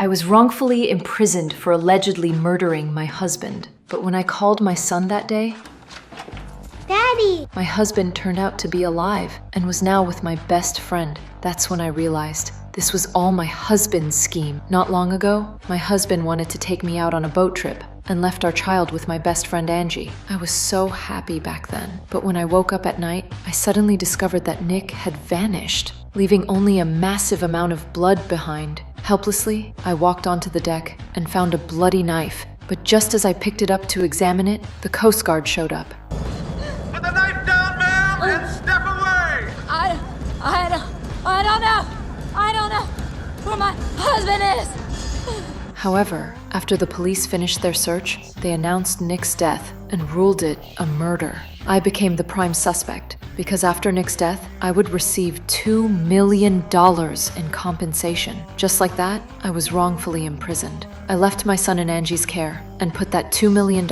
I was wrongfully imprisoned for allegedly murdering my husband. But when I called my son that day, Daddy! my husband turned out to be alive and was now with my best friend. That's when I realized this was all my husband's scheme. Not long ago, my husband wanted to take me out on a boat trip and left our child with my best friend Angie. I was so happy back then. But when I woke up at night, I suddenly discovered that Nick had vanished, leaving only a massive amount of blood behind. Helplessly, I walked onto the deck and found a bloody knife. But just as I picked it up to examine it, the Coast Guard showed up. Put the knife down, ma'am, and step away! I don't know where my husband is. However, after the police finished their search, they announced Nick's death and ruled it a murder. I became the prime suspect because after Nick's death, I would receive $2 million in compensation. Just like that, I was wrongfully imprisoned. I left my son in Angie's care and put that $2 million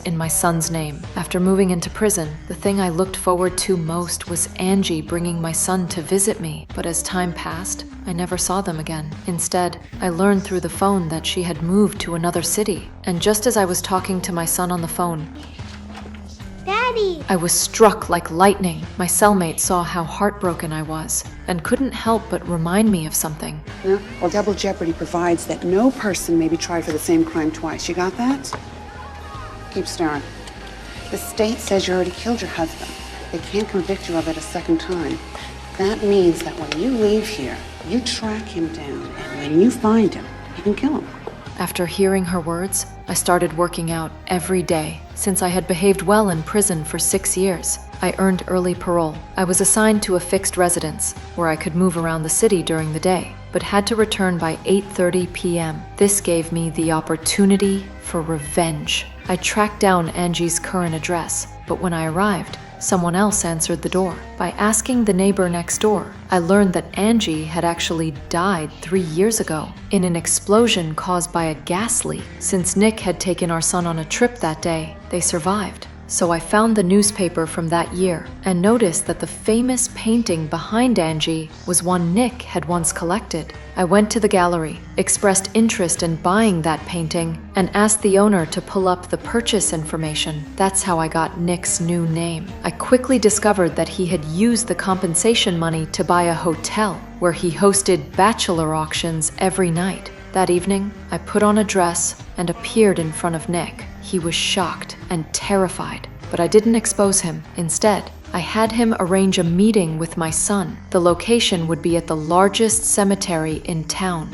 in my son's name. After moving into prison, the thing I looked forward to most was Angie bringing my son to visit me. But as time passed, I never saw them again. Instead, I learned through the phone that she had moved to another city. And just as I was talking to my son on the phone, Daddy! I was struck like lightning. My cellmate saw how heartbroken I was and couldn't help but remind me of something. No? Well, double jeopardy provides that no person may be tried for the same crime twice. You got that? Keep staring. The state says you already killed your husband. They can't convict you of it a second time. That means that when you leave here, you track him down, and when you find him, you can kill him. After hearing her words, I started working out every day. Since I had behaved well in prison for 6 years, I earned early parole. I was assigned to a fixed residence where I could move around the city during the day, but had to return by 8:30 p.m. This gave me the opportunity for revenge. I tracked down Angie's current address, but when I arrived, someone else answered the door. By asking the neighbor next door, I learned that Angie had actually died 3 years ago in an explosion caused by a gas leak. Since Nick had taken our son on a trip that day, they survived. So I found the newspaper from that year and noticed that the famous painting behind Angie was one Nick had once collected. I went to the gallery, expressed interest in buying that painting, and asked the owner to pull up the purchase information. That's how I got Nick's new name. I quickly discovered that he had used the compensation money to buy a hotel where he hosted bachelor auctions every night. That evening, I put on a dress and appeared in front of Nick. He was shocked and terrified, but I didn't expose him. Instead, I had him arrange a meeting with my son. The location would be at the largest cemetery in town.